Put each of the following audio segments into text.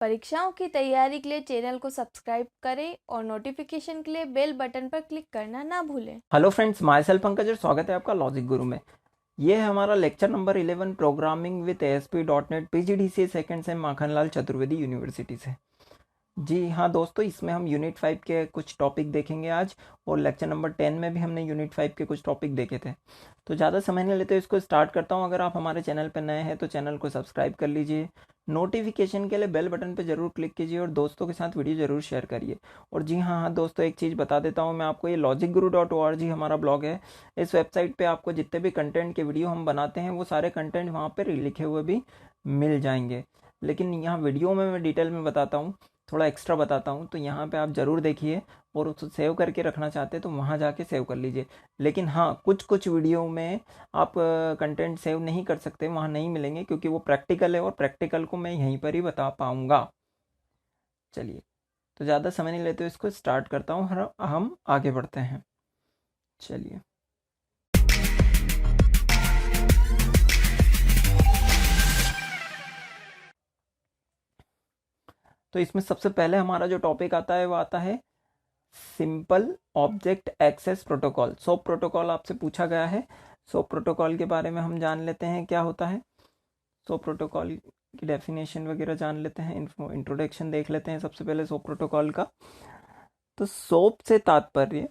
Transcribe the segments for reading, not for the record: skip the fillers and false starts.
परीक्षाओं की तैयारी के लिए चैनल को सब्सक्राइब करें और नोटिफिकेशन के लिए बेल बटन पर क्लिक करना ना भूलें। Hello friends, my self Pankaj और स्वागत है आपका लॉजिक गुरु में। ये है हमारा lecture number 11 programming with ASP.NET PGDCA second same Makhanlal Chaturvedi university से। जी हाँ दोस्तों, इसमें हम यूनिट 5 के कुछ टॉपिक देखेंगे आज, और लेक्चर नंबर 10 में भी हमने यूनिट 5 के कुछ टॉपिक देखे थे। तो ज़्यादा समय नहीं लेते, इसको स्टार्ट करता हूँ। अगर आप हमारे चैनल पर नए हैं तो चैनल को सब्सक्राइब कर लीजिए, नोटिफिकेशन के लिए बेल बटन पर जरूर क्लिक कीजिए और दोस्तों के साथ वीडियो जरूर शेयर करिए। और जी हाँ दोस्तों, एक चीज़ बता देता हूँ मैं आपको, ये logicguru.org हमारा ब्लॉग है। इस वेबसाइट पे आपको जितने भी कंटेंट के वीडियो हम बनाते हैं वो सारे कंटेंट वहाँ पर लिखे हुए भी मिल जाएंगे। लेकिन यहाँ वीडियो में मैं डिटेल में बताता हूँ, थोड़ा एक्स्ट्रा बताता हूँ, तो यहाँ पे आप ज़रूर देखिए। और उसको सेव करके रखना चाहते हैं तो वहाँ जाके सेव कर लीजिए। लेकिन हाँ, कुछ कुछ वीडियो में आप कंटेंट सेव नहीं कर सकते, वहाँ नहीं मिलेंगे, क्योंकि वो प्रैक्टिकल है और प्रैक्टिकल को मैं यहीं पर ही बता पाऊँगा। चलिए, तो ज़्यादा समय नहीं लेते, इसको स्टार्ट करता हूँ और हम आगे बढ़ते हैं। चलिए, तो इसमें सबसे पहले हमारा जो टॉपिक आता है वो आता है simple object access protocol. SOAP protocol आपसे पूछा गया है। सोप प्रोटोकॉल के बारे में हम जान लेते हैं क्या होता है। सोप प्रोटोकॉल की डेफिनेशन वगैरह जान लेते हैं, इंट्रोडक्शन देख लेते हैं सबसे पहले सोप प्रोटोकॉल का। तो सोप से तात्पर्य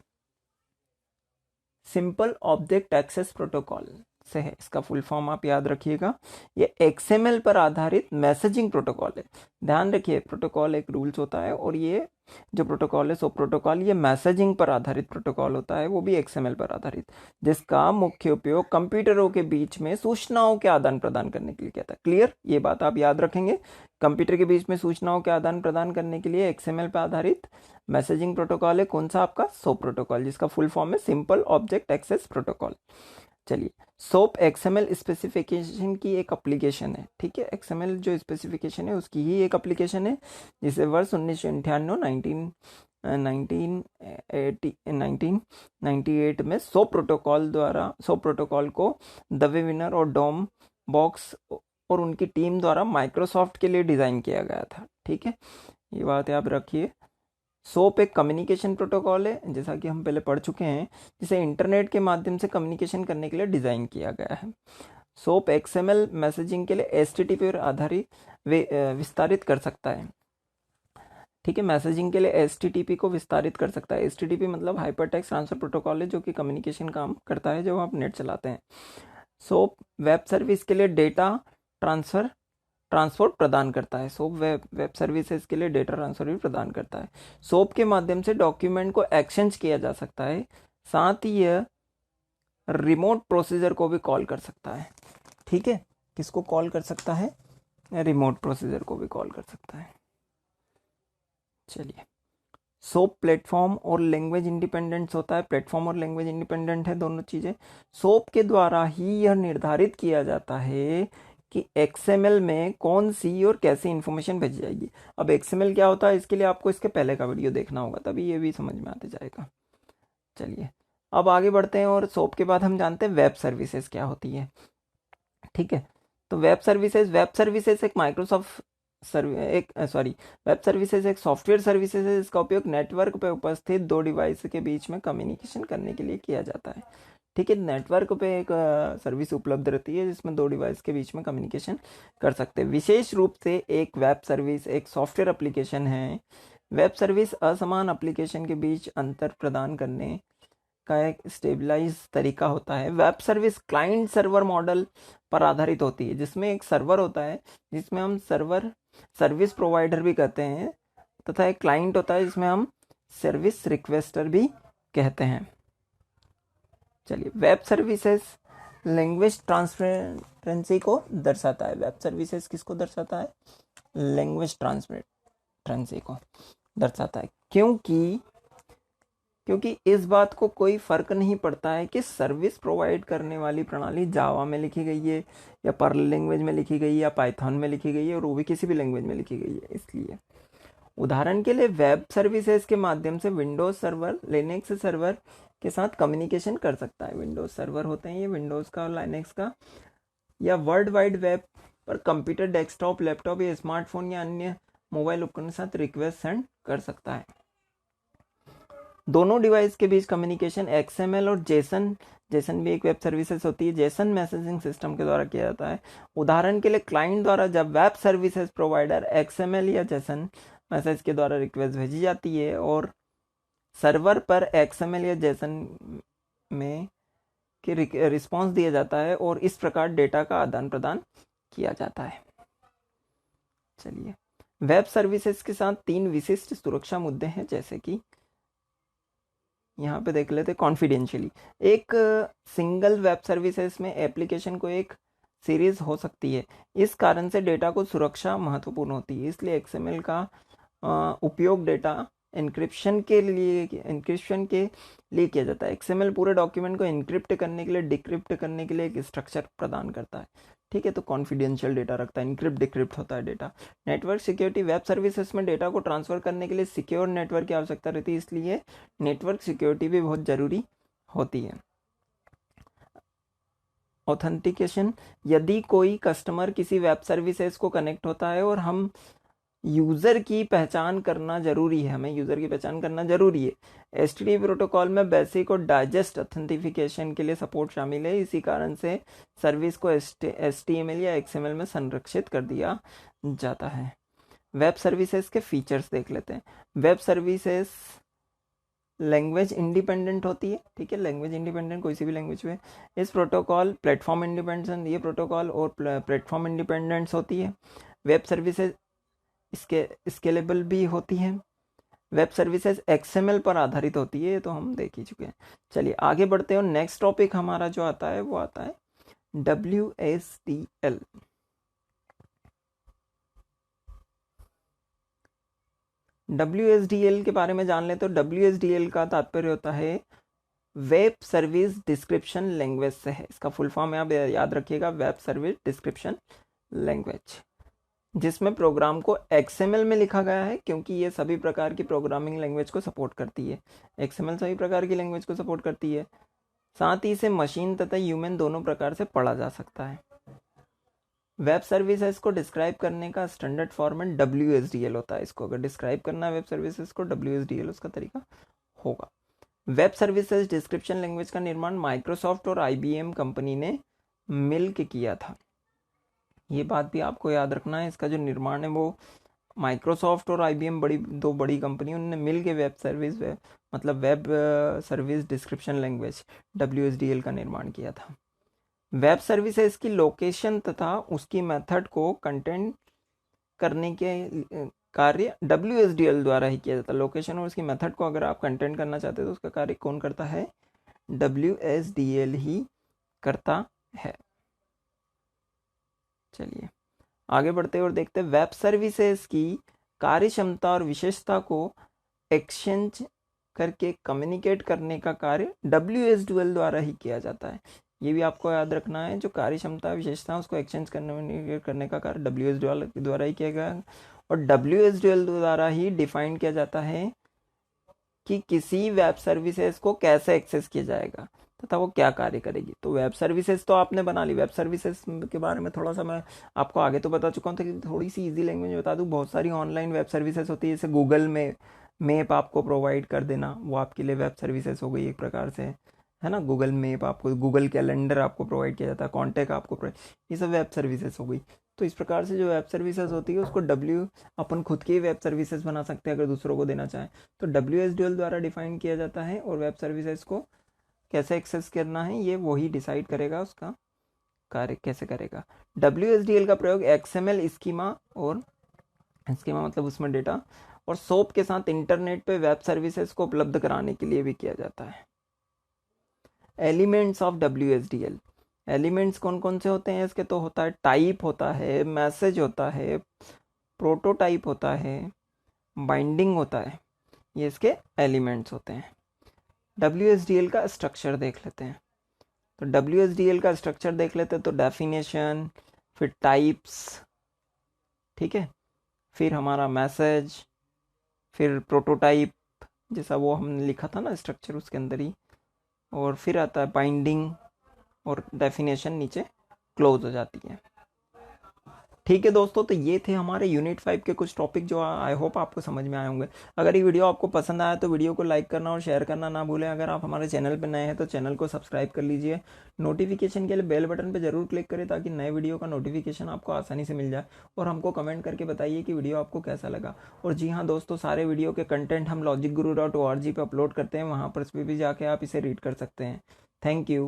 सिंपल ऑब्जेक्ट एक्सेस प्रोटोकॉल से है। इसका फुल फॉर्म आप याद रखिएगा। ये XML पर आधारित मैसेजिंग प्रोटोकॉल है। ध्यान रखिए, प्रोटोकॉल एक रूल्स होता है, और ये जो प्रोटोकॉल है सो प्रोटोकॉल ये मैसेजिंग पर आधारित प्रोटोकॉल होता है, वो भी XML पर आधारित, जिसका मुख्य उपयोग कंप्यूटरों के बीच में सूचनाओं के आदान प्रदान करने के लिए किया था। क्लियर, ये बात आप याद रखेंगे। कंप्यूटर के बीच में सूचनाओं के आदान प्रदान करने के लिए XML पर आधारित मैसेजिंग प्रोटोकॉल है। कौन सा? आपका सोप प्रोटोकॉल, जिसका फुल फॉर्म है सिंपल ऑब्जेक्ट एक्सेस प्रोटोकॉल। चलिए, सोप XML स्पेसिफिकेशन की एक एप्लीकेशन है। ठीक है, XML जो स्पेसिफिकेशन है उसकी ही एक एप्लीकेशन है, जिसे वर्ष 1998 1998 में सोप प्रोटोकॉल को दवे विनर और डॉम बॉक्स और उनकी टीम द्वारा माइक्रोसॉफ्ट के लिए डिज़ाइन किया गया था। ठीक है, ये बात याद रखिए। सोप एक कम्युनिकेशन प्रोटोकॉल है, जैसा कि हम पहले पढ़ चुके हैं, जिसे इंटरनेट के माध्यम से कम्युनिकेशन करने के लिए डिज़ाइन किया गया है। सोप XML मैसेजिंग के लिए HTTP पर आधारित विस्तारित कर सकता है। ठीक है, मैसेजिंग के लिए HTTP को विस्तारित कर सकता है। HTTP मतलब हाइपर टेक्स्ट ट्रांसफर प्रोटोकॉल है, जो कि कम्युनिकेशन काम करता है जब आप नेट चलाते हैं। सोप वेब सर्विस के लिए डेटा ट्रांसपोर्ट प्रदान करता है। सोप वेब सर्विसेज के लिए डेटा ट्रांसफर भी प्रदान करता है। सोप के माध्यम से डॉक्यूमेंट को एक्सचेंज किया जा सकता है, साथ ही यह रिमोट प्रोसीजर को भी कॉल कर सकता है। ठीक है, किसको कॉल कर सकता है? रिमोट प्रोसीजर को भी कॉल कर सकता है। चलिए, सोप प्लेटफॉर्म और लैंग्वेज इंडिपेंडेंस होता है। प्लेटफॉर्म और लैंग्वेज इंडिपेंडेंट है दोनों चीज़ें। सोप के द्वारा ही यह निर्धारित किया जाता है कि XML में कौन सी और कैसी इंफॉर्मेशन भेजी जाएगी। अब XML क्या होता है, इसके लिए आपको इसके पहले का वीडियो देखना होगा, तभी ये भी समझ में आते जाएगा। चलिए, अब आगे बढ़ते हैं, और सोप के बाद हम जानते हैं वेब सर्विसेज क्या होती है। ठीक है, तो वेब सर्विसेज एक माइक्रोसॉफ्ट वेब सर्विसेज एक सॉफ्टवेयर सर्विसेज है, जिसका उपयोग नेटवर्क पर उपस्थित दो डिवाइस के बीच में कम्युनिकेशन करने के लिए किया जाता है। ठीक है, नेटवर्क पे एक सर्विस उपलब्ध रहती है जिसमें दो डिवाइस के बीच में कम्युनिकेशन कर सकते हैं। विशेष रूप से एक वेब सर्विस एक सॉफ्टवेयर एप्लीकेशन है। वेब सर्विस असमान एप्लीकेशन के बीच अंतर प्रदान करने का एक स्टेबलाइज तरीका होता है। Web service client server model पर आधारित होती है, जिसमें एक सर्वर होता है जिसमें हम सर्विस प्रोवाइडर भी कहते हैं, तथा एक क्लाइंट होता है जिसमें हम सर्विस रिक्वेस्टर भी कहते हैं। चलिए, वेब सर्विसेज लैंग्वेज ट्रांसपेरेंसी को दर्शाता है। वेब सर्विसेज किसको दर्शाता है? लैंग्वेज ट्रांसपेरेंसी को दर्शाता है। क्योंकि इस बात को कोई फर्क नहीं पड़ता है कि सर्विस प्रोवाइड करने वाली प्रणाली जावा में लिखी गई है या पर्ल लैंग्वेज में लिखी गई है या पाइथन में लिखी गई है, और वो भी किसी भी लैंग्वेज में लिखी गई है। इसलिए उदाहरण के लिए वेब सर्विसेज के माध्यम से विंडोज सर्वर लिनक्स सर्वर के साथ कम्युनिकेशन कर सकता है। विंडोज सर्वर होते हैं ये, विंडोज का और लाइनक्स का, या वर्ल्ड वाइड वेब पर कंप्यूटर डेस्कटॉप लैपटॉप या स्मार्टफोन या अन्य मोबाइल उपकरण के साथ रिक्वेस्ट सेंड कर सकता है। दोनों डिवाइस के बीच कम्युनिकेशन XML और जेसन भी एक वेब सर्विसेज होती है, जेसन मैसेजिंग सिस्टम के द्वारा किया जाता है। उदाहरण के लिए क्लाइंट द्वारा जब वेब सर्विसेज प्रोवाइडर XML या जेसन मैसेज के द्वारा रिक्वेस्ट भेजी जाती है और सर्वर पर XML या जेसन में कि रिस्पॉन्स दिया जाता है और इस प्रकार डेटा का आदान प्रदान किया जाता है। चलिए, वेब सर्विसेज के साथ 3 विशिष्ट सुरक्षा मुद्दे हैं, जैसे कि यहाँ पे देख लेते। कॉन्फिडेंशियली, एक सिंगल वेब सर्विसेज में एप्लीकेशन को एक सीरीज हो सकती है, इस कारण से डेटा को सुरक्षा महत्वपूर्ण होती है। इसलिए XML का उपयोग डेटा एन्क्रिप्शन के लिए किया जाता है। XML पूरे डॉक्यूमेंट को एन्क्रिप्ट करने के लिए, डिक्रिप्ट करने के लिए एक स्ट्रक्चर प्रदान करता है। ठीक है, तो कॉन्फिडेंशियल डेटा रखता है, इनक्रिप्ट डिक्रिप्ट होता है data. Network security, web services में डेटा को ट्रांसफर करने के लिए सिक्योर नेटवर्क की आवश्यकता रहती है, इसलिए नेटवर्क सिक्योरिटी भी बहुत जरूरी होती है। ऑथेंटिकेशन, यदि कोई कस्टमर किसी वेब सर्विसेज को कनेक्ट होता है और हम यूज़र की पहचान करना जरूरी है, हमें यूज़र की पहचान करना जरूरी है। HTTP प्रोटोकॉल में बेसिक और डाइजेस्ट ऑथेंटिफिकेशन के लिए सपोर्ट शामिल है, इसी कारण से सर्विस को HTML या XML में संरक्षित कर दिया जाता है। वेब सर्विसेज के फीचर्स देख लेते हैं। वेब सर्विसेज लैंग्वेज इंडिपेंडेंट होती है। ठीक है, लैंग्वेज इंडिपेंडेंट, कोई सी भी लैंग्वेज में। इस प्रोटोकॉल प्लेटफॉर्म इंडिपेंडेंस, ये प्रोटोकॉल और प्लेटफॉर्म इंडिपेंडेंस होती है। वेब सर्विसेज स्केलेबल भी होती है। वेब सर्विसेज XML पर आधारित होती है, ये तो हम देख ही चुके हैं। चलिए आगे बढ़ते हैं और नेक्स्ट टॉपिक हमारा जो आता है वो आता है WSDL। WSDL के बारे में जान ले तो WSDL का तात्पर्य होता है वेब सर्विस डिस्क्रिप्शन लैंग्वेज से है। इसका फुल फॉर्म आप याद रखिएगा, वेब सर्विस डिस्क्रिप्शन लैंग्वेज, जिसमें प्रोग्राम को XML में लिखा गया है, क्योंकि ये सभी प्रकार की प्रोग्रामिंग लैंग्वेज को सपोर्ट करती है। XML सभी प्रकार की लैंग्वेज को सपोर्ट करती है। साथ ही इसे मशीन तथा ह्यूमन दोनों प्रकार से पढ़ा जा सकता है। वेब सर्विसेज को डिस्क्राइब करने का स्टैंडर्ड फॉर्मेट WSDL होता है। इसको अगर डिस्क्राइब करना है वेब सर्विसेज को, WSDL उसका तरीका होगा। वेब सर्विसेज डिस्क्रिप्शन लैंग्वेज का निर्माण माइक्रोसॉफ्ट और IBM कंपनी ने मिल के किया था। ये बात भी आपको याद रखना है, इसका जो निर्माण है वो माइक्रोसॉफ्ट और IBM दो बड़ी कंपनी, उन्होंने मिल के web service description language WSDL का निर्माण किया था। वेब सर्विसेज की लोकेशन तथा उसकी मेथड को कंटेंट करने के कार्य WSDL द्वारा ही किया जाता है। लोकेशन और उसकी मेथड को अगर आप कंटेंट करना चाहते हैं तो उसका कार्य कौन करता है? WSDL ही करता है। चलिए आगे बढ़ते हैं और देखते हैं वेब सर्विसेज की कार्यक्षमता और विशेषता को एक्सचेंज करके कम्युनिकेट करने का कार्य WSDL द्वारा ही किया जाता है। ये भी आपको याद रखना है, जो कार्यक्षमता विशेषता उसको एक्सचेंज करने का कार्य WSDL द्वारा ही किया गया, और WSDL द्वारा ही डिफाइन किया जाता है कि किसी वेब सर्विसेज को कैसे एक्सेस किया जाएगा तथा वो क्या कार्य करेगी। तो वेब सर्विसेज तो आपने बना ली। वेब सर्विसेज के बारे में थोड़ा सा मैं आपको आगे तो बता चुका हूँ, तो थोड़ी सी इजी लैंग्वेज में बता दूँ। बहुत सारी ऑनलाइन वेब सर्विसेज होती है, जैसे गूगल में मैप आपको प्रोवाइड कर देना, वो आपके लिए वेब सर्विसेज हो गई एक प्रकार से, है ना। गूगल मैप आपको, गूगल कैलेंडर आपको प्रोवाइड किया जाता है, कॉन्टैक्ट आपको प्रोवाइड, ये सब वेब सर्विसेज हो गई। तो इस प्रकार से जो वेब सर्विसेज होती है उसको अपन खुद की वेब सर्विसेज बना सकते हैं अगर दूसरों को देना चाहें तो। WSDL द्वारा डिफाइन किया जाता है, और वेब सर्विसेज को कैसे एक्सेस करना है ये वही डिसाइड करेगा, उसका कार्य कैसे करेगा। WSDL का प्रयोग XML स्कीमा, और स्कीमा मतलब उसमें डेटा, और SOAP के साथ इंटरनेट पे वेब सर्विसेज को उपलब्ध कराने के लिए भी किया जाता है। एलिमेंट्स ऑफ WSDL, एलिमेंट्स कौन कौन से होते हैं इसके? तो होता है टाइप होता है, मैसेज होता है, प्रोटोटाइप होता है, बाइंडिंग होता है, ये इसके एलिमेंट्स होते हैं। WSDL का स्ट्रक्चर देख लेते हैं। तो WSDL का स्ट्रक्चर देख लेते हैं तो डेफिनेशन, फिर टाइप्स, ठीक है, फिर हमारा मैसेज, फिर प्रोटोटाइप जैसा वो हमने लिखा था ना स्ट्रक्चर उसके अंदर ही, और फिर आता है बाइंडिंग, और डेफिनेशन नीचे क्लोज हो जाती है। ठीक है दोस्तों, तो ये थे हमारे यूनिट 5 के कुछ टॉपिक जो आई होप आपको समझ में आए होंगे। अगर ये वीडियो आपको पसंद आया तो वीडियो को लाइक करना और शेयर करना ना भूलें। अगर आप हमारे चैनल पर नए हैं तो चैनल को सब्सक्राइब कर लीजिए। नोटिफिकेशन के लिए बेल बटन पर जरूर क्लिक करें ताकि नए वीडियो का नोटिफिकेशन आपको आसानी से मिल जाए। और हमको कमेंट करके बताइए कि वीडियो आपको कैसा लगा। और जी हाँ दोस्तों, सारे वीडियो के कंटेंट हम logicguru.org पे अपलोड करते हैं, वहाँ पर भी जाके आप इसे रीड कर सकते हैं। Thank you.